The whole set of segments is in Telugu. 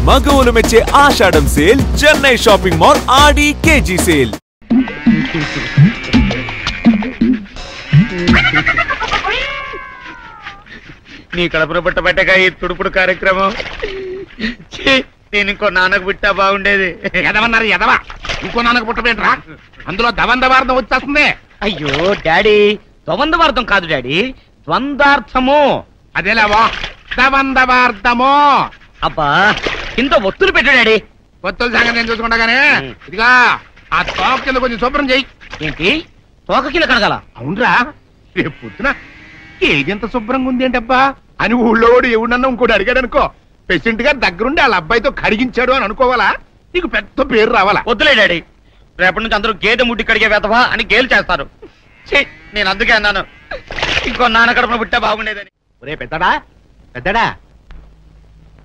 మగవులు మెచ్చే ఆషాఢం సేల్ చెన్నై షాపింగ్ మాల్ ఆడి కేజీ సేల్. నీ కడుపున పుట్టబట్టగా ఈ తుడుపుడు కార్యక్రమం నేను ఇంకో నాన్నకు పుట్టా బాగుండేది. ఎదవన్నారు ఎదవా, ఇంకో నాన్నకు పుట్టబెట్టరా, అందులో దవందవార్థం వచ్చేస్తుంది. అయ్యో డాడీ, ద్వంద్వార్థం కాదు డాడీ, ద్వంద్వార్థము. అదేలావా దవందవార్థము. అబ్బా ఇంత ఒత్తులు పెట్టు డాడీ. ఒత్తుల సంగతి నేను చూసుకుంటాగానే ఇదిగా ఆ తోక కింద కొంచెం శుభ్రం చెయ్యి. ఏంటి తోక కింద కడగాల? అవునరా, రేపు పొద్దున ఏదెంత శుభ్రంగా ఉంది ఏంటబ్బా అని ఊళ్ళోడు ఎవడన్నా ఇంకోటి అడిగాడు అనుకో, పేషెంట్ గా దగ్గరుండి వాళ్ళ అబ్బాయితో కడిగించాడు అని అనుకోవాలా, నీకు పెద్ద పేరు రావాలా. వద్దులే డాడీ, రేపటి నుంచి అందరూ గేదె ముడ్డి కడిగే వెతవా అని గేలు చేస్తారు. నేను అందుకే అన్నాను ఇంకో నాన్న కడుపున పుట్టా బాగుండేదని. ఒరే పెద్దడా పెద్దడా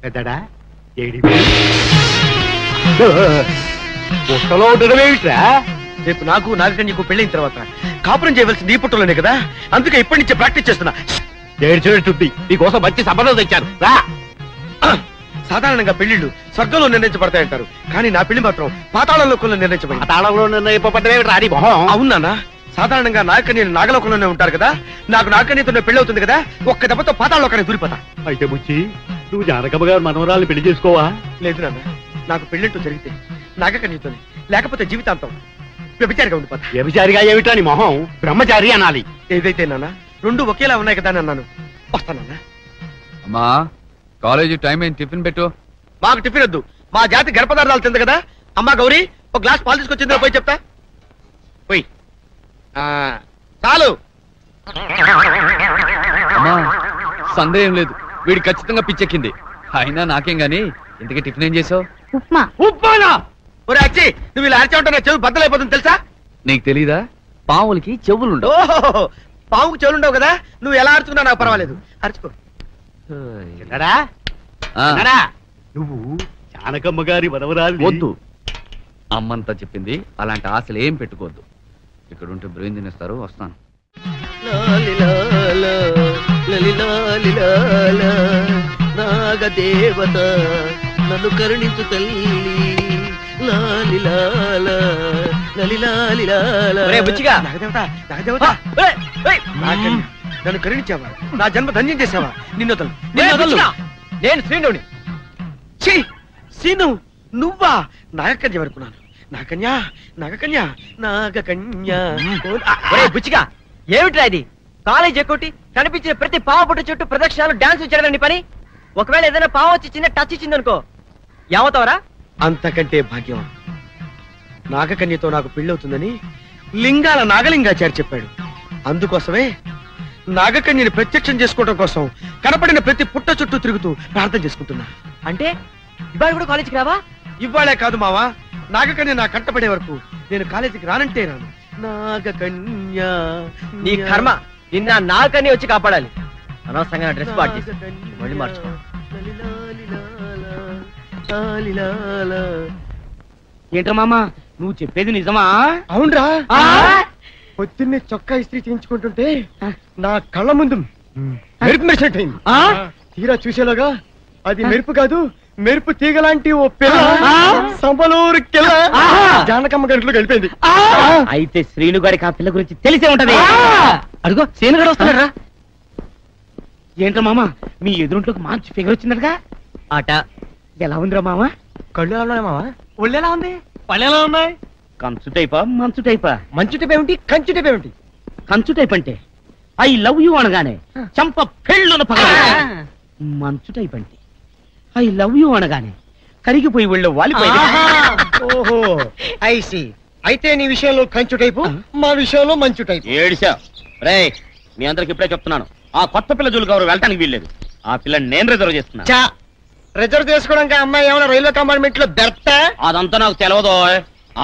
పెద్దడా ఏడి పుట్టలో ఉండడమేమిట్రా? రేపు నాకు నాగకన్యకు పెళ్ళైన తర్వాత కాపురం చేయవలసింది ఈ పుట్టలోనే కదా, అందుకే ఇప్పటి నుంచే ప్రాక్టీస్ చేస్తున్నా. ఏడ్చేటట్టుంది, నీకోసం మంచి సంబంధం తెచ్చాను రా. సాధారణంగా పెళ్లిళ్ళు స్వర్గంలో నిర్ణయించబడతాయంటారు, కానీ నా పెళ్లి మాత్రం పాతాళలోకంలో నిర్ణయించబడింది. పాతాళంలో నిర్ణయింపబడ్డమేమిట్రా నీ మొహం? అవునా? సాధారణంగా నాగకన్యలు నాగలోకంలోనే ఉంటారు కదా, నాకు నాగకన్యతో పెళ్లి అవుతుంది కదా, ఒక్క దెబ్బతో పాతాళలోకానికి దూరిపోతా. అయితే బుచ్చి, నువ్వు జానకమ్మ గారు మనవరాలు పెళ్లి చేసుకోవా? లేదు నాన్న, నాకు పెళ్లింటూ జరిగితే నాగకన్యతోనే, లేకపోతే జీవితాంతం వ్యభిచారిగా ఉండిపోతా. వ్యభిచారిగా ఏమిటా నీ మొహం? బ్రహ్మచారి అనాలి. ఏదైతే నాన్న రెండు ఒకేలా ఉన్నాయి కదా అని అన్నాను. వస్తానన్నా. అమ్మా కాలేజీ టైం అయింది, టిఫిన్ పెట్టు. మాకు టిఫిన్ వద్దు, మా జాతి గర్భపదార్థాలు తింది కదా. అమ్మా గౌరీ, ఒక గ్లాస్ పాలు తీసుకొచ్చిందో పోయి చెప్తా. పోయి చాలు. అమ్మా సందేహం లేదు, వీడి ఖచ్చితంగా పిచ్చెక్కింది. అయినా నాకేం గాని, ఇంతకీ టిఫిన్ ఏం చేసావు? ఉప్మా. ఉప్మానా? ఒరే అచ్చి, నువ్వు ఇలా అరిచే ఉంటా చెవి బద్దలైపోతుంది తెలుసా? నీకు తెలీదా, పావులకి చెవులుండవు. ఓహో, పావుకు చెవులుండవు కదా, నువ్వు ఎలా అరుచుకున్నా నాకు పర్వాలేదు, అరుచుకో. నువ్వు జానకమ్మ గారి మనవరాలు. వద్దు, అమ్మంతా చెప్పింది, అలాంటి ఆశలు ఏం పెట్టుకోవద్దు. ఇక్కడ ఉంటే బ్రెయిన్ తినేస్తారు. వస్తాను. నాగదేవత నన్ను కరుణించు తల్లి. నన్ను కరుణించావా? నా జన్మ ధన్యం చేసావా? నిన్ను నేను శ్రీనుని. శ్రీను నువ్వా? నాగకన్య వరకున్నాను. నాగకన్య నాగకన్య నాగకన్య. బుచ్చిగా ఏమిట్రా ఇది? కాలేజ్ ఎక్కొట్టి కనిపించిన ప్రతి పావ పుట్ట చుట్టూ ప్రదక్షిణాలు డాన్స్ చేయడం పని. ఒకవేళ ఏదైనా పావ వచ్చి చిన్న టచ్ ఇచ్చిందనుకో ఏమవుతావరా? అంతకంటే భాగ్యం. నాగకన్యతో నాకు పెళ్ళవుతుందని లింగాల నాగలింగాచారి చెప్పాడు. అందుకోసమే నాగకన్యని ప్రత్యక్షం చేసుకోవడం కోసం కనపడిన ప్రతి పుట్ట చుట్టూ తిరుగుతూ ప్రార్థన చేసుకుంటున్నా. అంటే ఇవాళ కూడా కాలేజీకి రావా? ఇవాళే కాదు మావా, నాగకన్య నా కంటపడే వరకు నేను కాలేజీకి రానంటే రాను. నాగకన్య నీ కర్మ, నిన్న నాగకన్య వచ్చి కాపాడాలి. అనవసరంగా డ్రెస్ పార్టీ మళ్ళీ మార్చుకో. ఏంట్రా మామ, నువ్వు చెప్పేది నిజమా? అవునరా, పొద్దున్నే చొక్కా ఇస్త్రీ చేయించుకుంటుంటే నా కళ్ళ ముందు మెరుపు మెరిసినట్టయింది. తీరా చూసేలాగా అది మెరుపు కాదు, మెరుపు తీగలాంటి ఓ పిల్ల సంబలూరు కిల్ల జానకమ్మ గంటలో గడిపోయింది. అయితే శ్రీను గారికి ఆ పిల్ల గురించి తెలిసే ఉంటది. అడుగో శ్రీను గారు వస్తున్నారా? ఏంట్రా మామ, మీ ఎదురుంట్లోకి మంచి ఫిగర్ వచ్చిందటగా. ఆట ఎలా ఉందిరా మామ? కళ్ళు ఎలా ఉన్నాయి మామ? ఒళ్ళు ఎలా ఉంది? పళ్ళు ఎలా ఉన్నాయి? కంచు టైపా మంచు టైపా? మంచు టైప్ ఏమిటి, కంచు టైప్ ఏమిటి? కంచు టైప్ అంటే ఐ లవ్ యూ అనగానే చంప పెళ్ళున పగ. మంచు టైప్ అంటే ఐ లవ్ యూ అనగానే కరిగిపోయి ఒళ్ళు వాలిపోయింది. ఓహో ఐసి. అయితే నీ విషయంలో కంచు టైపు, మా విషయంలో మంచు టైపు. ఏడిసా రే, మీ అందరికి ఇప్పుడే చెప్తున్నాను, ఆ కొత్త పిల్ల జోలికి ఎవరు వెళ్ళటానికి వీల్లేదు. ఆ పిల్లని నేను రిజర్వ్ చేస్తున్నా. రిజర్వ్ చేసుకోవడానికి అమ్మాయి ఏమైనా రైల్వే కంపార్ట్మెంట్ లో బెర్త? అదంతా నాకు తెలవదు.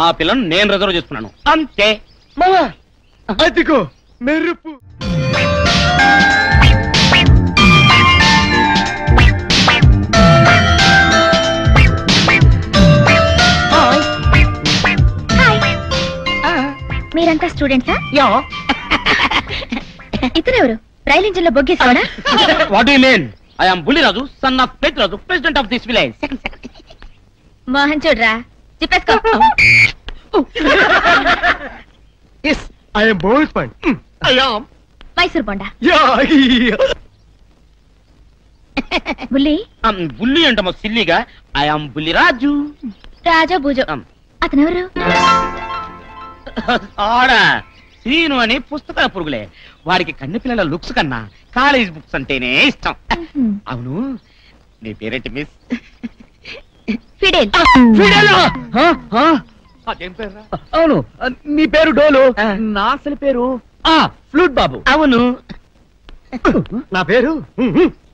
ఆ పిల్లని నేను రిజర్వ్ చేసుకున్నాను అంతే. మామా అదిగో మెరుపు. మీరంతా స్టూడెంట్సా? ఇతరెవరు? రైలు ఇంజిన్ లో బొగ్గేసాడా? What do you mean? I am Bulliraju, son of Pedraju, president of this village. Mohan చూడరా చెప్పేసుకో. Yes, I am Bowlesman. I am. Mysore బొండ. Yeah. బుల్లి. బుల్లి అంటమో సిల్లిగా. ఐఎమ్ బుల్లి రాజు. రాజా బూజో. అతనెవరు? ఆడా సీను అని పుస్తకాల పురుగులే. వాడికి కన్ను పిల్లల లుక్స్ కన్నా కాలేజ్ బుక్స్ అంటేనే ఇష్టం. అవును, నీ పేరేంటి మిస్? ఫిడేల్. అదేం పేరు? అవును, నీ పేరు డోలు. నా అసలు పేరు ఫ్లూట్ బాబు. అవును, నా పేరు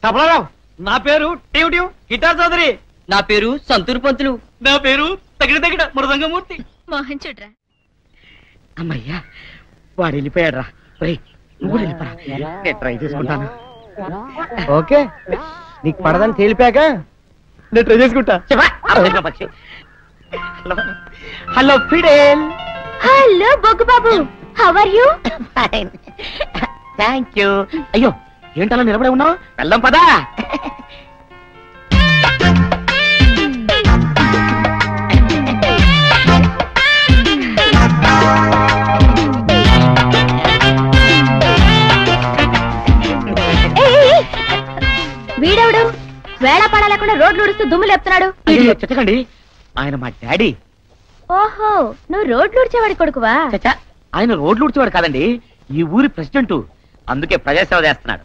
తబలారావు. నా పేరు టీవ్ టీవ్ గిటార్ చౌదరి. నా పేరు సంతూర్ పంతులు. నా పేరు తగిన తగిన మృదంగమూర్తి. మోహన్ చూడరా. అమ్మయ్యా, వాడు వెళ్ళిపోయాడు రా. నువ్వు వెళ్ళిపోరా, నేను ట్రై చేసుకుంటాను. ఓకే, నీకు పడదని తేలిపాక నేను ట్రై చేసుకుంటా. Hello Fidel. Hello Boggu Babu, how are you? Thank you. అయ్యో, ఏంటలా నిలబడే ఉన్నావు? వెళ్దాం పదా. వీడెవడు వేళ పడ లేకుండా రోడ్లు ఉడుస్తూ దుమ్ము లేపుతున్నాడు? చెత్తకండి, ఆయన మా డాడీ. ఓహో, నువ్వు రోడ్లు ఉడిచేవాడి కొడుకువా? చచ్చా, ఆయన రోడ్లు ఉడిచేవాడు కాదండి, ఈ ఊరి ప్రెసిడెంట్. అందుకే ప్రజాసేవ చేస్తున్నాడు.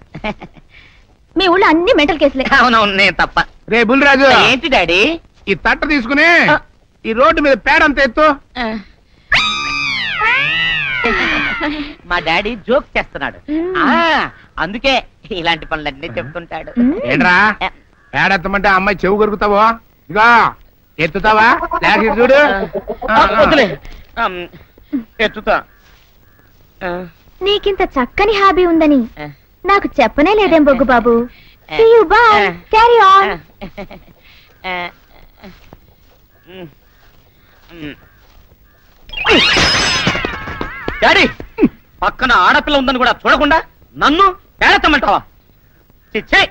మీ ఊళ్ళో అన్ని మెంటల్ కేసులే. అవునవును, నేను తప్ప. రే బుల్లిరాజు, ఏంటి డాడీ? ఈ తట్ట తీసుకుని ఈ రోడ్డు మీద పేడంత ఎత్తు. మా డాడీ జోక్ చేస్తున్నాడు. అందుకే ఇలాంటి పనులన్నీ చెప్తుంటాడు. ఏంట్రా పేడెత్తమంటే అమ్మాయి చెవు కొరుకుతావో? ఇగా ఎత్తుతావా? లేక ఇటు చూడు. వదిలే, ఎత్తుతా. నీకింత చక్కని హాబీ ఉందని నాకు చెప్పనే లేదేం బొగ్గు బాబు. Carry on. డాడీ, పక్కన ఆడపిల్ల ఉందని కూడా చూడకుండా నన్ను పేడెత్తమంటావా? చిచ్చే,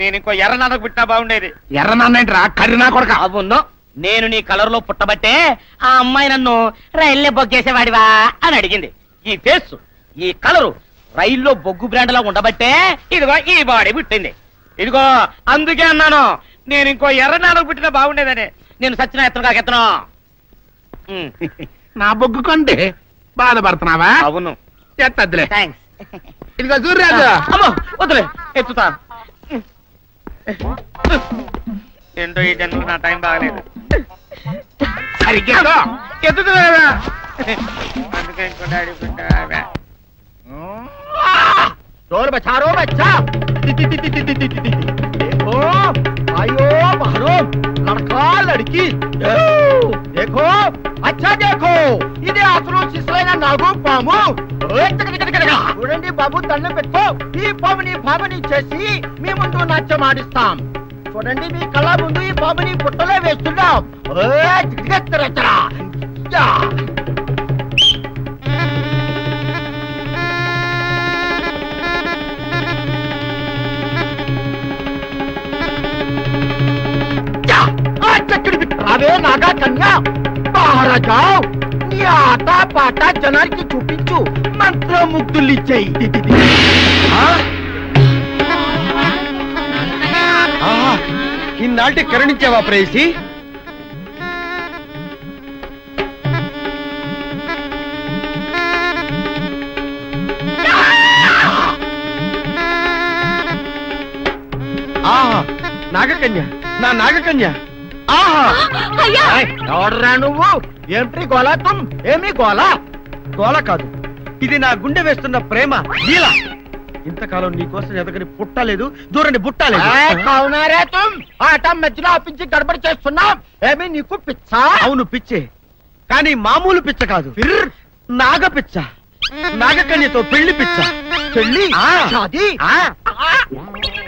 నేను ఇంకో ఎర్ర నాన్నకు పుట్టినా బాగుండేది. ఎర్ర నాన్నేంట్రా, కర్రీనా కొడక. అవును, నేను నీ కలర్ లో పుట్టబట్టే ఆ అమ్మాయి నన్ను రైల్లో బొగ్గేసేవాడివా అని అడిగింది. ఈ ఫేస్, ఈ కలరు రైల్లో బొగ్గు బ్రాండ్ లా ఉండబట్టే ఇదిగో ఈ బాడీ పుట్టింది. ఇదిగో అందుకే అన్నాను, నేను ఇంకో ఎర్ర నాన్నకు పుట్టినా బాగుండేదని. నేను సచిన ఎత్తను ఎత్తను. నా బొగ్గు కొంటే బాధపడుతున్నావా? అవును, ఎత్తద్దులే. థ్యాంక్స్. ఇదిగో సూర్యరాజు. అమ్మో, వద్దులే, ఎత్తుతా. ఏంటో ఈ జన్మకు నా టైం బాగలేదు. సరిగ్గా ఎత్తుతున్నా. అందుకే ఇంకో డాడీ పుట్టావా? डोर बचा रो बच्चा। देखो आयो बाहरो लड़का लड़की देखो अच्छा देखो इधे అసలు శిశులైన నాగు పాము చూడండి బాబు దండం పెట్టుకో ఈ పాముని భామని చేసి మీ ముందు నాట్యం ఆడిస్తాం చూడండి మీ కళ్ళ ముందు ఈ పాముని పుట్టలో వేస్తున్నాం అదే నాగా కన్యా బాహర జాओ నీ ఆట పాట జనానికి చూపించు మంత్రముగ్ధులు ఇచ్చేయి ఇన్నాళ్ళకి కరుణించావా ప్రేయసి నాగకన్య నా నాగకన్య ఎవడరా నువ్వు ఏమిటి గోలా తుమ్ ఏమి గోలా గోల కాదు ఇది నా గుండె వేస్తున్న ప్రేమ లీల ఇంతకాలం నీ కోసం ఎదగని పుట్టలేదు దూరని బుట్టలేదు అవునారే తుమ్ ఆట మధ్యలో ఆపించి గడబడి చేస్తున్నాం ఏమి నీకు పిచ్చ అవును పిచ్చే కానీ మామూలు పిచ్చ కాదు నాగ పిచ్చ నాగకన్యతో పెళ్లి పిచ్చ పెళ్లి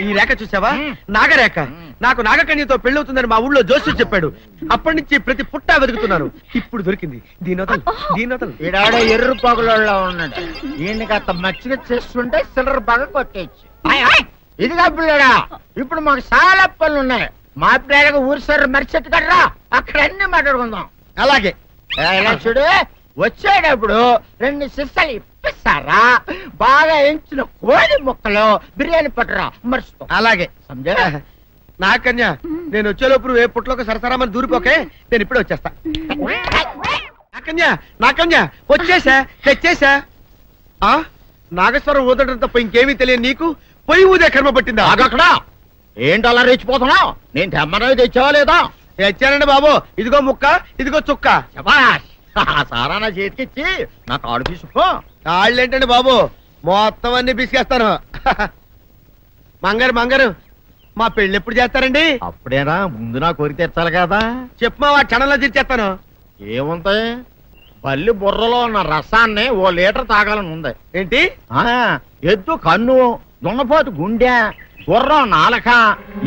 ఈ రేఖ చూసావా నాగరేఖ నాకు నాగకన్యతో పెళ్ళవుతుందని మా ఊళ్ళో జోస్యం చెప్పాడు అప్పటి నుంచి ప్రతి పుట్టా వెతుకుతున్నాను ఇప్పుడు దొరికింది దీనోతలు ఈడాడ ఎర్ర పొగలలో ఉన్నాడు ఈయన కాస్త మచ్చిగా చేస్తుంటే సిల్లర్ బాగా కొట్టేయచ్చు ఇదిగా పిల్లడా ఇప్పుడు మాకు చాలా పనులు ఉన్నాయి మా పిల్లలకు ఊరు సార్ మరిచెట్టు కడరా, అక్కడ అన్ని మాట్లాడుకుందాం. అలాగే. చూడు, వచ్చేటప్పుడు 2 సిస్సలు ఇప్పిస్తారా, బాగా ఎంచిన కోడి ముక్కలు బిర్యానీ పట్టరా మర్చిపో. అలాగే. సంజయ్ నాకన్యా, నేను వచ్చేలోపు ఏ పుట్లోకి సరసరామని దూరిపోకే, నేను ఇప్పుడే వచ్చేస్తా. నాకన్యా వచ్చేసా, తెచ్చేసా. నాగేశ్వరం ఊదటం తప్ప ఇంకేమీ తెలియదు నీకు, పొయ్యి ఊదే కర్మ పట్టిందా? అక్కడ ఏంటి అలా రెచ్చిపోతున్నావు? నేను తెమ్మనవి తెచ్చావా లేదా? తెచ్చానండి బాబు, ఇదిగో ముక్క, ఇదిగో చుక్క. శభాష్. సారా నా చేతికిచ్చి నా కాడు తీసుకో. కాళ్ళేంటండి బాబు, మొత్తం అన్ని బిసికేస్తాను. మంగారు మా పెళ్ళి ఎప్పుడు చేస్తారండి? అప్పుడేనా, ముందు నా కోరిక తెచ్చాలి కదా. చెప్పమా, ఆ క్షణంలో తీర్చేస్తాను. ఏముంటాయి, బల్లి బుర్రలో ఉన్న రసాన్ని 1 లీటర్ తాగాలని ఉంది. ఏంటి? ఎద్దు కన్ను, దున్నపోతు గుండె, గుర్రం నాలక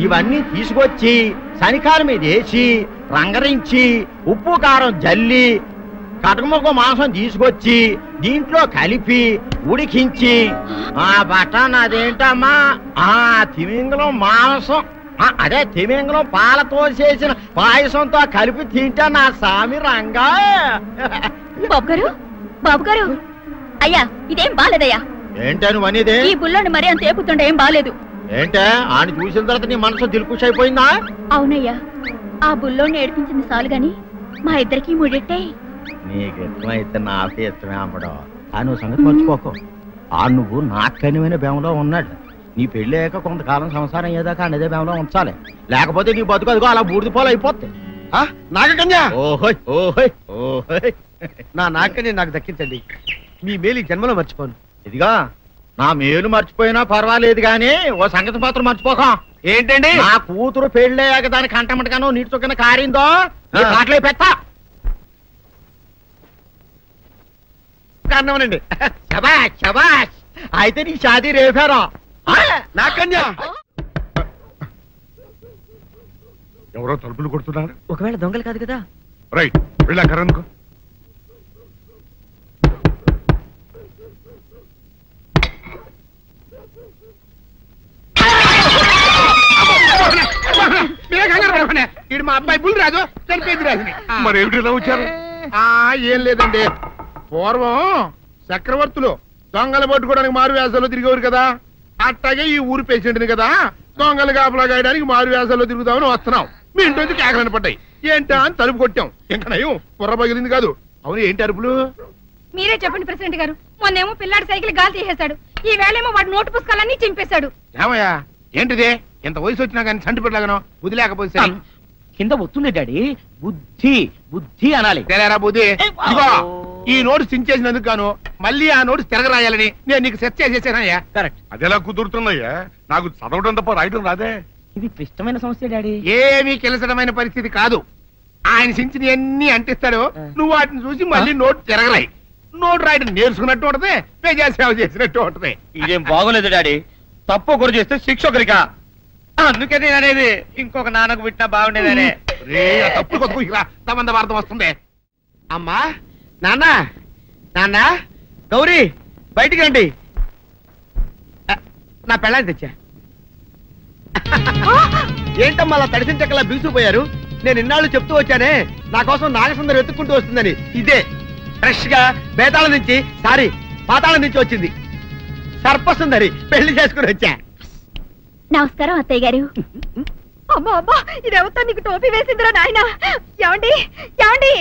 ఇవన్నీ తీసుకొచ్చి శనికాల మీద వేసి రంగరించి ఉప్పు కారం జల్లి కటకముక్క మాంసం తీసుకొచ్చి దీంట్లో కలిపి ఉడికించి బటన్ అదేంటమ్మా తిమింగలం మాంసం, అదే తిమింగలం పాలతో చేసిన పాయసంతో కలిపి తింటా నా సామి రంగా. బాబు గారు అయ్యా, ఇదేం బాలేదయ్యా. ఏంటా నువ్వు అనేది? ఈ బుల్లోని మరీ అంత ఏపుతుండే ఏం బాలేదు. ఏంటే ఆయన చూసిన తర్వాత నీ మనసు దిల్కుష్ అయిపోయిందా? అవునయ్యా, ఆ బుల్లోని ఏడిపించింది చాలు గాని మా ఇద్దరికి ముడిట్టే. నీకు ఇష్టమైతే నాకే ఇష్టమే అమ్మడం. ఆ నువ్వు సంగతి మర్చిపోకు. ఆ నువ్వు నాకు కనివైన బేమలో ఉన్నాడు. నీ పెళ్లి అయ్యాక కొంతకాలం సంసారం ఏదాకా అదే బేమలో ఉంచాలి, లేకపోతే నీ బతుకు అదిగో అలా బూడిద పోలు అయిపోతాయి. నాగకన్యా, ఓహోయ్ ఓహోయ్ ఓహోయ్. నా నాగకన్య నాకు దక్కించండి, మీ మేలు జన్మలో మర్చిపోను. ఇదిగా నా మేలు మర్చిపోయినా పర్వాలేదు గాని ఓ సంగతి మాత్రం మర్చిపోక. ఏంటండి? నా కూతురు పెళ్ళయ్యాక దాని కంటమటగానో నీటి చొక్కన కారిందో కాట్లే పెట్టా కారణమనండి. శబాష్ శబాష్. అయితే నీ షాదీ రేపారా? నాకన్యా, ఎవరో తలుపులు కొడుతున్నారు. ఒకవేళ దొంగలు కాదు కదా. రైట్, వెళ్ళాకరనుకో. ఇది మా అబ్బాయి బుల్ రాజు, చనిపోయింది రాజుని. మరేమిటి ఇలా వచ్చారు? ఏం లేదండి, పూర్వం చక్రవర్తులు దొంగలు పట్టుకోవడానికి మారు వేసాల్లో తిరిగేవారు కదా, అట్టాగే ఈ ఊరు పేషెంట్ని కదా దొంగలు కాపలా గాయడానికి మారు వేసాల్లో తిరుగుతామని వస్తున్నాం. మీ ఇంటి కేకలని పడ్డాయి. ఏంటా అని తలుపు కొట్టాం. ఇంకా నయం, బుర్ర పగిలింది కాదు. అవును, ఏంటి అరుపులు? మీరే చెప్పండి ప్రెసిడెంట్ గారు. మొన్నేమో పిల్లాడి సైకిల్ గాలి తీసేశాడు, ఈ వేళేమో వాడి నోటు పుస్తకాలన్నీ చింపేశాడు. ఏమయ్యా, ఏంటిదే? ఎంత వయసు వచ్చినా కానీ సంటి పెట్టలాగనో బుద్ధి లేకపోతే కింద వస్తుంది డాడీ, బుద్ధి బుద్ధి అనాలి. తెలేరా బుద్ధి? ఇదిగో, ఈ నోటు చించేసినందుకు గాను మళ్ళీ ఆ నోటు తిరగరాయాలని నేను నీకు సెట్ చేసేసానయ్యా. కరెక్ట్. అదెలా కుదురుతున్నాయ్యా? నాకు చదవడం తప్ప రాయటం రాదే. ఇది క్లిష్టమైన సమస్య డాడీ. ఏమీ కెలసడమైన పరిస్థితి కాదు. ఆయన చించిన ఎన్ని అంటిస్తాడు, నువ్వు వాటిని చూసి మళ్ళీ నోటు తిరగరాయి. నోటు రాయడం నేర్చుకున్నట్టు ఉంటది, ప్రజాసేవ చేసినట్టు ఉంటది. ఇదేం బాగోలేదు డాడీ. తప్పు ఒకరు చేస్తే శిక్ష ఒకరికా? అందుకే నేను అనేది ఇంకొక నాన్నకు పుట్టినా బాగుండేదనే. తప్పుడు కొద్దు ఇలా తమంద వార్త వస్తుంది. అమ్మా, నాన్న, నాన్న, గౌరీ బయటికి రండి. నా పెళ్ళాన్ని తెచ్చా. ఏంటమ్మా అలా తడిసిన చెక్కలా బిగుసిపోయారు? నేను ఇన్నాళ్ళు చెప్తూ వచ్చానే, నా కోసం నాగసుందరం వెతుక్కుంటూ వస్తుందని. ఇదే ఫ్రెష్ గా బేతాళం నుంచి, సారీ పాతాళం నుంచి వచ్చింది సర్పసుందరి. పెళ్లి చేసుకుని వచ్చా. నమస్కారం అత్తయ్య గారు. అమ్మా అమ్మా, ఇదేవతో నీకు టోపీ వేసిందిరా నాయన. ఏమండి ఏమండి?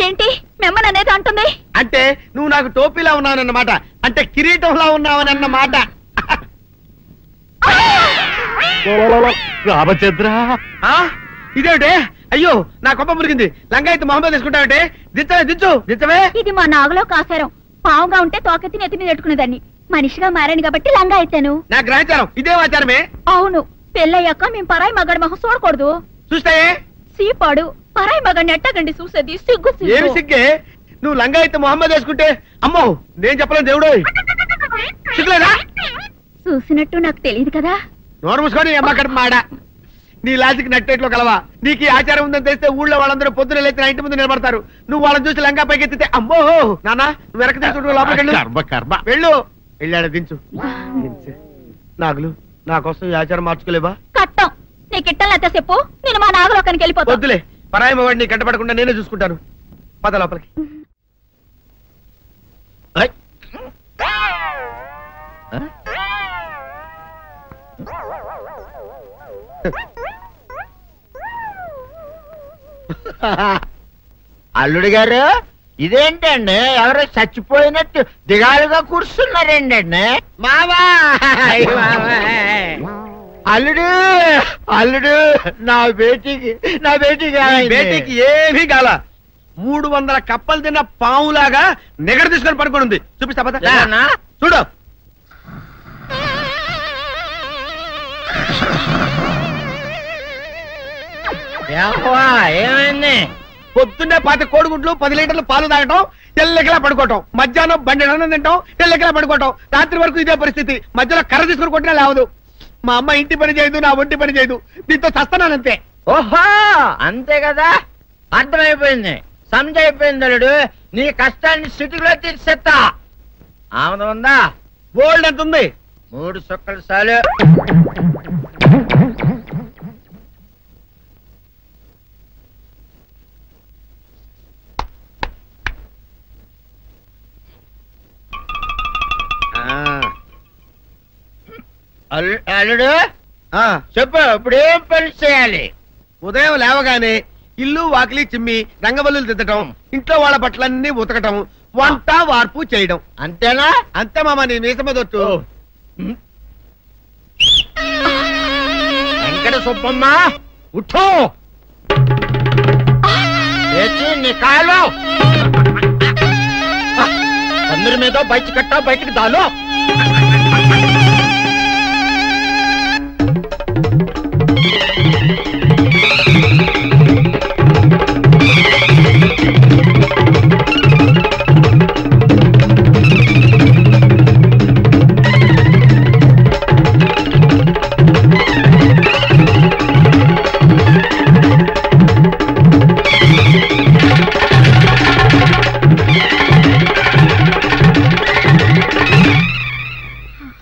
ఏంటి మిమ్మల్ని అనేది అంటుంది? అంటే నువ్వు నాకు టోపీలా ఉన్నావనన్నమాట, అంటే కిరీటంలా ఉన్నావనన్నమాట. రామచంద్ర, ఇదేమిటే? అయ్యో, నా కొప్ప మురిగింది. లంగా అయితే మొహమ్మద్ తీసుకుంటావంటే దించవే, దించవే. ఇది మా నాగులో కాసారం. పావుగా ఉంటే తోకెత్తి నెత్తి మీద పెట్టుకునేదాన్ని. మనిషిగా మారాను కాబట్టి లంగా అయితాను. నా గ్రహచారం ఇదే ఆచారమే. అవును, పెళ్ళయ్యాక మేము పరాయి మగాడి మొహం చూడకూడదు. చూస్తాయే సీపాడు పరాయి మగాడిని ఎట్టగండి చూసేది. సిగ్గు ఏమి సిగ్గే? నువ్వు లంగా అయితే మొహమ్మద్ వేసుకుంటే అమ్మో నేను చెప్పలేను దేవుడు. సిగ్గులేదా? చూసినట్టు నాకు తెలియదు కదా. నోరు మూసుకొని అమ్మకడ మాడ. నీ లాజిక్ నట్టేట్లో కలవా? నీకు ఈ ఆచారం ఉందని తెలిస్తే ఊళ్ళో వాళ్ళందరూ పొద్దున లేచి నా ఇంటి ముందు నిలబడతారు. నువ్వు వాళ్ళని చూసి లంగా పైకి ఎత్తితే అమ్మో నాన్న నువ్వు వెనక తీసుకుంటూ లోపలికి వెళ్ళు. వెళ్ళాడు, దించు. నాగులు, నా కోసం ఈ ఆచారం మార్చుకోలేవా? కట్టం నీకు ఇట్టలేత చెప్పు నేను మా నాగలోకానికి వెళ్ళిపోతా. వద్దులే, పరాయి వాడిని కంటపడకుండా నేనే చూసుకుంటాను. పద లోపలికి. అల్లుడు గారు, ఇదేంటండి ఎవరో చచ్చిపోయినట్టు దిగాలుగా కూర్చున్నారేంటండి? మావా అల్లుడు, అల్లుడు, నా బేటీకి బేటీకి ఏమీ కాల. 300 కప్పలు తిన్న పావులాగా నిగడ తీసుకొని పడుకొని ఉంది. చూపిస్తా పద. చూడు. ఏమైంది? పొద్దున్నే 10 కోడిగుడ్లు 10 లీటర్లు పాలు తాగటం, ఎల్లెకలా పడుకోవటం. మధ్యాహ్నం బండి అన్నం తింటాం, ఎల్లెకలా పడుకోవటం. రాత్రి వరకు ఇదే పరిస్థితి. మధ్యలో కర్ర తీసుకుని కొట్టినా లేవదు. మా అమ్మ ఇంటి పని చేయదు, నా ఒంటి పని చేయదు. దీంతో చస్తున్నానంతే. ఓహో, అంతే కదా, అర్థమైపోయింది, సమజైపోయింది. అల్లుడు, నీ కష్టాన్ని సిటీలో తీర్చేస్తా. ఆమె ఉందా? గోల్డ్ ఎంత ఉంది? 3 సుక్కలు చాలు. అల్లుడు చెప్పు, ఇప్పుడు ఏం పని చేయాలి? ఉదయం లేవగానే ఇల్లు వాకిలి చిమ్మి రంగవల్లులు దిద్దటం, ఇంట్లో వాళ్ళ బట్టలన్నీ ఉతకటం, వంట వార్పు చేయడం. అంతేనా? అంతే మామ, నీ మీస మీద ఒట్టు. వెంకట సుబ్బమ్మ, ఉఠో, నీ కాలు అందరి మీద బయట కట్టా, బయటికి దాలో.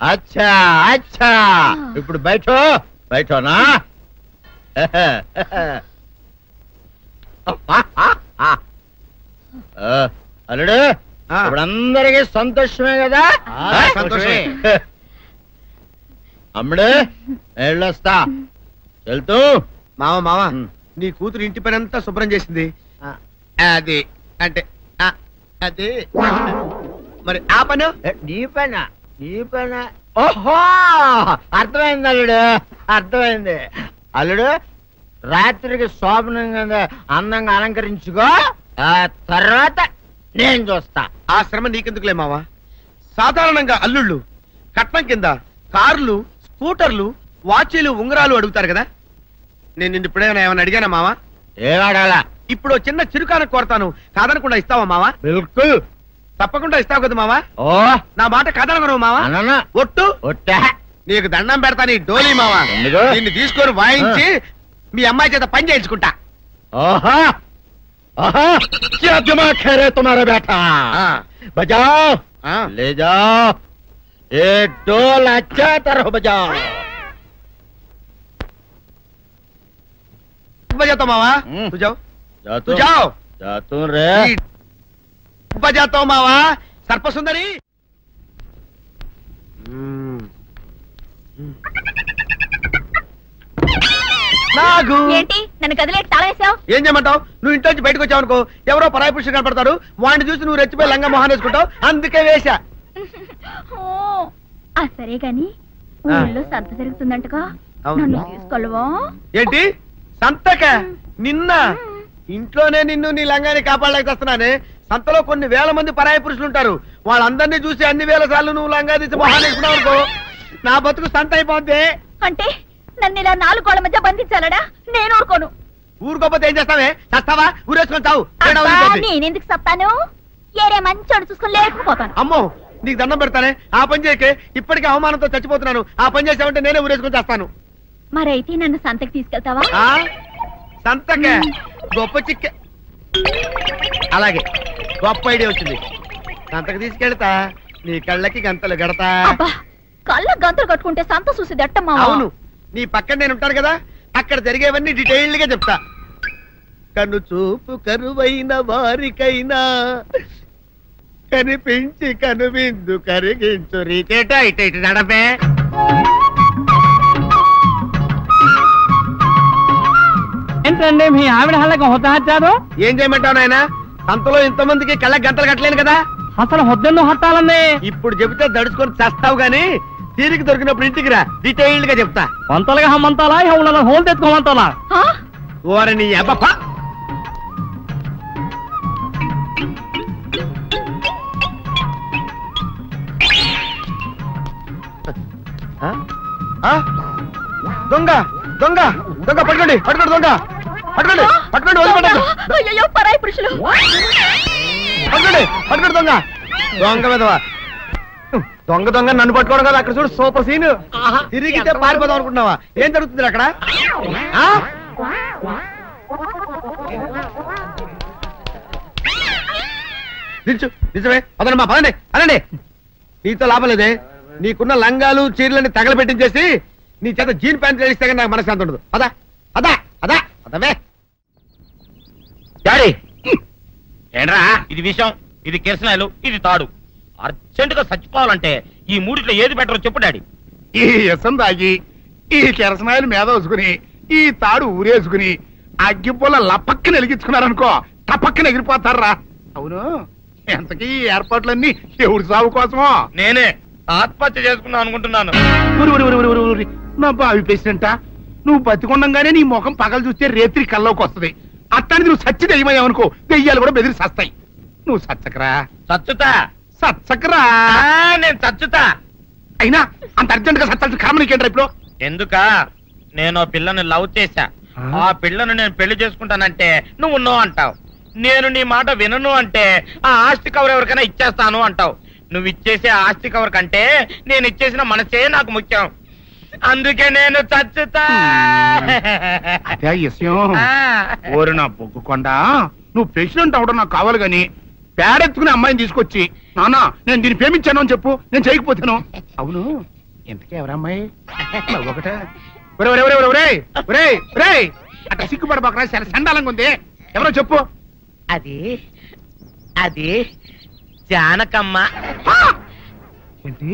అచ్చా అచ్చా, ఇప్పుడు బయటనా? అల్లుడు, ఇప్పుడు అందరికీ సంతోషమే కదా? సంతోషమే. అమ్ముడు, వెళ్ళొస్తా. వెళ్తూ మామ, నీ కూతురు ఇంటి పని అంతా శుభ్రం చేసింది. అది అంటే అది మరి ఆ పని నీ పైన. ఓహో, అర్థమైంది అల్లుడు, అర్థమైంది. అల్లుడు, రాత్రికి శోభనంగా అందంగా అలంకరించుకో, ఆ తర్వాత నేను చూస్తా. ఆ శ్రమ నీకెందుకులే మావా. సాధారణంగా అల్లుళ్ళు కట్నం కింద కార్లు, స్కూటర్లు, వాచీలు, ఉంగరాలు అడుగుతారు కదా. నేను నిన్ను ఇప్పుడేమైనా ఏమైనా అడిగానా మావా? ఏం అడగాలా? ఇప్పుడు చిన్న చిరుకాన కోరతాను, కాదనకుండా ఇస్తావా మావా? బిల్కుల్ తప్పకుండా ఇస్తావు కదా మావా? ఓ, నా మాట కాదనగను మావా. అన్న ఒట్టు ఒట్టా. నీకు దండం పెడతాను ఈ డోలీ మావా. ఎందుకు? నిన్ను తీసుకొని వాయించి మీ అమ్మాయి చేత పని చేయించుకుంటా. ఓహో, ఓహో, क्या दिमाग है रे तुम्हारा बेटा? बजाओ, ले जाओ, ये डोल अच्छा तरह बजाओ. बजाता मावा, तू जाओ, तू जाओ. जातू रे. बजाता मावा, सर्पसुंदरी. నాగు ఏంటి నన్ను గదిలేట్ తాళేసావు? ఏం చేయమంటావు? నువ్వు ఇంట్లో నుంచి బయటకు వచ్చావు అనుకో, ఎవరో పరాయి పురుషులు కనపడతారు, వాడిని చూసి నువ్వు రెచ్చిపోయి లంగా మొహాన్ వేసుకుంటావు, అందుకే వేశా. సరే గాని ఊళ్ళో సంత జరుగుతుందంటగా, నన్ను తీసుకెళ్ళవా? ఏంటి సంతక? నిన్న ఇంట్లోనే నిన్ను నీ లంగాన్ని కాపాడలేకొస్తున్నానే. సంతలో కొన్ని వేల మంది పరాయి పురుషులు ఉంటారు, వాళ్ళందరినీ చూసి అన్ని వేల సార్లు నువ్వు లంగా తీసి మొహాన్ వేసుకున్నావు అనుకో, నా బతుకు సంత అయిపోద్ది. అంటే నన్ను ఇలా 4 గోళ్ల మధ్య బంధించాలడా? నేను ఊరుకోను. ఊరుకోపోతే ఏం చేస్తావే? చస్తావా? ఊరేసుకొని చావు. నేనెందుకు చెప్తాను? ఏరే మంచోడు చూసుకుని లేకపోతాను. అమ్మో, నీకు దండం పెడతానే, ఆ పని చేయకే. ఇప్పటికే అవమానంతో చచ్చిపోతున్నాను. ఆ పని చేసావంటే నేనే ఊరేసుకొని చేస్తాను. మరైతే నన్ను సంతకి తీసుకెళ్తావా? సంతకే? గొప్ప చిక్క. అలాగే, గొప్ప ఐడియా వచ్చింది. సంతకు తీసుకెళ్తా, నీ కళ్ళకి గంతలు గడతా. కళ్ళ గంతలు కట్టుకుంటే సంత చూసి దట్టమ్మా. అవును, నీ పక్కన నేను ఉంటాను కదా, అక్కడ జరిగేవన్నీ డీటెయిల్డ్ గా చెప్తా. కను చూపు కరువైన వారికైనా కనిపించి కనువిందు కరిగించు రీతేట ఇట ఇటు నడపే. ఏంటండి మీ ఆవిడ హళ్ళకి హొత్తహచ్చారు? ఏం చేయమంటావు నాయన? అంతలో ఇంతమందికి కళ్ళకి గంటలు కట్టలేను కదా. అసలు హొద్దెన్ను హత్తాలండి. ఇప్పుడు చెబితే దడుచుకొని చేస్తావు గాని తీరికి దొరికినప్పుడు ఇంటికి రా, డీటెయిల్డ్ గా చెప్తా. వంతలుగా హమ్మంతాలా ఇక హోల్ తెచ్చుకోమంటాలా? ఓరని అబ్బప్ప. దొంగ దొంగ దొంగ పట్టుకోండి పట్టుకోండి దొంగ పట్టుకోండి పట్టుకోండి వదిలిపెట్టండి. పరాయి పురుషులు పట్టుకోండి పట్టుకోండి దొంగ దొంగ విధవా. దొంగ దొంగ నన్ను పట్టుకోవడం కదా. అక్కడ చూడు సూపర్ సీన్. తిరిగితే పారిపోదాం అనుకుంటున్నావా? ఏం జరుగుతుంది అక్కడ? నిజమే అదనమ్మా పదండి అనండి. నీతో లాభం లేదే. నీకున్న లంగాలు చీరలని తగలబెట్టించేసి నీ చేత జీన్ ప్యాంట్ వేస్తే కానీ నాకు మనశ్శాంతి ఉండదు. అదా అదా అదా అదవే. డాడీ ఏంట్రా ఇది విషయం, ఇది కిరసనాయలు, ఇది తాడు. అర్జెంట్ గా చచ్చిపోవాలంటే ఈ మూడిట్లో ఏది బెటర్ చెప్పు డాడీ. ఈ ఎసం తాగి ఈ కిరసనాయలు మీద వేసుకుని ఈ తాడు ఊరేసుకుని అగ్గిపూల లపక్కన వెలిగించుకున్నారనుకో టపక్కన ఎగిరిపోతారా. అవును, ఎంతకీ ఈ ఏర్పాట్లన్నీ ఎవరి సాగు కోసమో? నేనే ఆత్మహత్య చేసుకుందాం అనుకుంటున్నాను. నా బావి పేసినంట నువ్వు బతికొండంగానే నీ ముఖం పగలు చూస్తే రేత్రి కల్లోకి వస్తుంది. అట్టానికి నువ్వు సచ్చి దెయ్యమయ్యావనుకో దెయ్యాలు కూడా బెదిరి సస్తాయి. నువ్వు సచ్చకరా చచ్చుతా సచ్చకరా. నేను చచ్చుతా. అయినా అంత అర్జెంట్ గా సత్తాల్సిన కర్మ నీకేంట్రా ఇప్పుడు? ఎందుక నేను పిల్లని లవ్ చేశా. ఆ పిల్లను నేను పెళ్లి చేసుకుంటానంటే నువ్వు నో అంటావు. నేను నీ మాట వినను అంటే ఆ ఆస్తి కవర్ ఎవరికైనా ఇచ్చేస్తాను అంటావు. నువ్వు ఇచ్చేసే ఆస్తి కవర్ కంటే నేను ఇచ్చేసిన మనసే నాకు ముఖ్యం. అందుకే నేను చచ్చుతా. అదే విషయం. ఓరు నా బొగ్గుకొండ, నువ్వు ప్రెసిడెంట్ అవడం నాకు కావాలి గాని పేడెత్తుకునే అమ్మాయిని తీసుకొచ్చి నానా నేను దీన్ని ప్రేమించాను అని చెప్పు, నేను చేయకపోతాను. అవును, ఎంతకే ఎవరమ్మాయి? ఒకటే అట్లా సిగ్గుపడబాకరా, చాలా సండాలంగా ఉంది. ఎవరో చెప్పు. అది అది జానకమ్మ. ఏంటి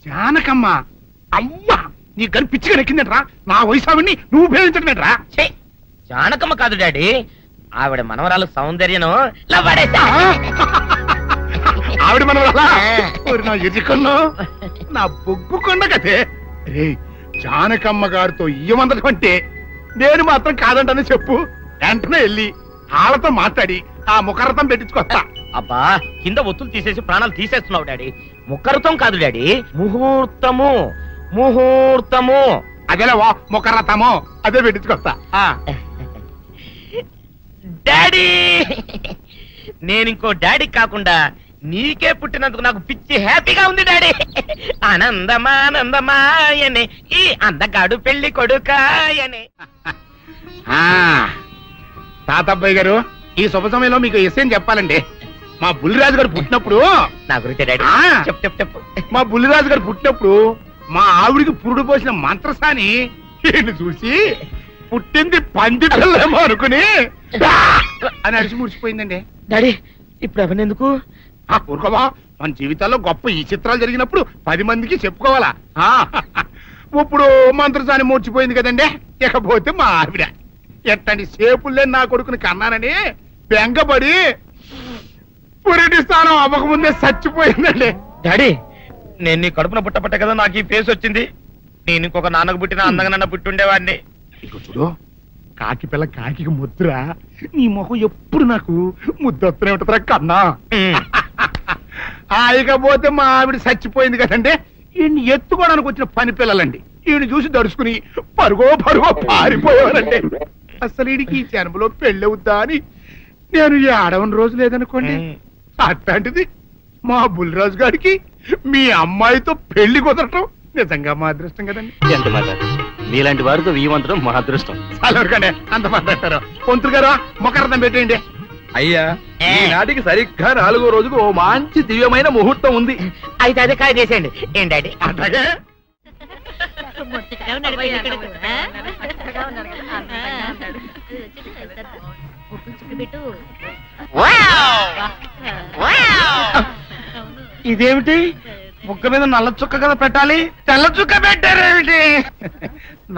జానకమ్మ? అమ్మా నీ గని పిచ్చిగా నెక్కిందంట్రా. నా వయసావిని నువ్వు ప్రేమించటమేట్రా? జానకమ్మ కాదు డాడీ, ఆవిడ మనవరాలు సౌందర్యను ఆవిడ మనవరాలా? నా ఎదుకున్నా నా బొగ్గుకొండ కదే. రే జానకమ్మ గారితో ఇయ్యమందడం అంటే నేను మాత్రం కాదంటనే చెప్పు. వెంటనే వెళ్ళి వాళ్ళతో మాట్లాడి ఆ ముఖరథం పెట్టించుకొస్తా. అబ్బా కింద ఒత్తులు తీసేసి ప్రాణాలు తీసేస్తున్నావు డాడీ. ముఖరథం కాదు డాడీ, ముహూర్తము. ముహూర్తము అదేలా ముఖరథము, అదే పెట్టించుకొస్తా. డాడీ నేను ఇంకో డాడీ కాకుండా నీకే పుట్టినందుకు నాకు పిచ్చి హ్యాపీగా ఉంది డాడీ. ఆనందమానందమాయనే ఈ అందగాడు పెళ్లి కొడుకాయనే. తాతబ్బాయి గారు, ఈ శుభ సమయంలో మీకు విషయం చెప్పాలండి. మా బుల్లిరాజు గారు పుట్టినప్పుడు నా గురించి డాడీ చెప్పు చెప్పు. మా బుల్లిరాజు గారు పుట్టినప్పుడు మా ఆవిడికి పురుడు పోసిన మంత్రసాని ఈయన్ని చూసి పుట్టింది పంది పిల్లేమో అనుకుని అని అడిచి ముడిచిపోయిందండి. డాడీ ఇప్పుడు ఎవరినెందుకు? ఊరుకోవా, మన జీవితాల్లో గొప్ప ఈ చిత్రాలు జరిగినప్పుడు 10 మందికి చెప్పుకోవాలా. ఇప్పుడు మంత్రసాని మూర్చిపోయింది కదండి. ఇకపోతే మా ఆవిడ ఎట్టండి సేపుల్లే నా కొడుకుని కన్నానని బెంగపడి పురిటి స్థానం అవ్వకముందే చచ్చిపోయిందండి. డాడీ నేను నీ కడుపున పుట్టపట్ట కదా నాకు ఈ ఫేస్ వచ్చింది. నేను ఇంకొక నాన్నకు పుట్టిన అందంగా నన్ను పుట్టుండేవాడిని. ఇక చూడు, కాకి పిల్ల కాకి ముద్దురా. నీ మొహం ఎప్పుడు నాకు ముద్దొత్తనే ఉంటుందిరా కన్నా. ఇకపోతే మా ఆవిడ చచ్చిపోయింది కదండి. ఈయన్ని ఎత్తుకోవడానికి వచ్చిన పని పిల్లలండి ఈయన చూసి దడుచుకుని పరుగో పారిపోయేవారండి. అసలు ఈడికి ఈ జన్మలో పెళ్ళవుద్దా అని నేను ఈ ఆడవని రోజు లేదనుకోండి. అట్లాంటిది మా బుల్లిరాజు గారికి మీ అమ్మాయితో పెళ్లి కుదరటం నిజంగా మా అదృష్టం కదండి. ఎంత మాట, మీలాంటి వారితో వీయమంతరం మా అదృష్టం. అలాగండి అంత మాట్లాడతారు. పొంతులు గారు మొకరదం పెట్టేయండి. అయ్యా ఈనాటికి సరిగ్గా 4వ రోజుకు ఓ మంచి దివ్యమైన ముహూర్తం ఉంది. అయితే అదే కాయ చేసేయండి. ఏంటండి అట్లాగే ఇదేమిటి ముక్క మీద నల్ల చుక్క కదా పెట్టాలి, తెల్ల చుక్క పెట్టారేమిటి?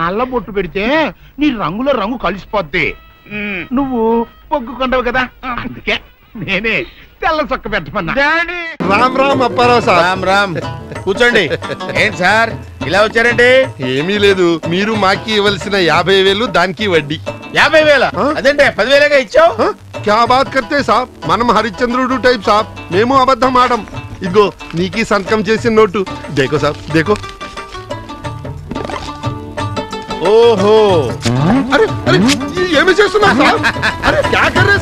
నల్ల బొట్టు పెడితే నీ రంగులో రంగు కలిసిపోద్ది. నువ్వు పొగ్గుకుంటావు కదా, అందుకే నేనే తెల్ల చొక్క పెట్టమన్నా. రామ్ రామ్ అప్పారావు సార్. రామ్ రామ్, కూర్చోండి. ఏంటి సార్ ఇలా వచ్చారండి? ఏమీ లేదు, మీరు మాకి ఇవ్వాల్సిన 50,000 దానికి వడ్డీ. 50,000? అదేంటే 10,000గా ఇచ్చావు? క్యా బాత్ కర్తే సాబ్, మనం హరిశ్చంద్రుడు టైప్ సాబ్, మేము అబద్ధం ఆడం. ఇదిగో నీకి సంతకం చేసిన నోటు, దేకో సాబ్ దేకో. ఓహో, అరే అరే ఏమి చేస్తున్నా సాబ్? అరే క్యా కర్ రే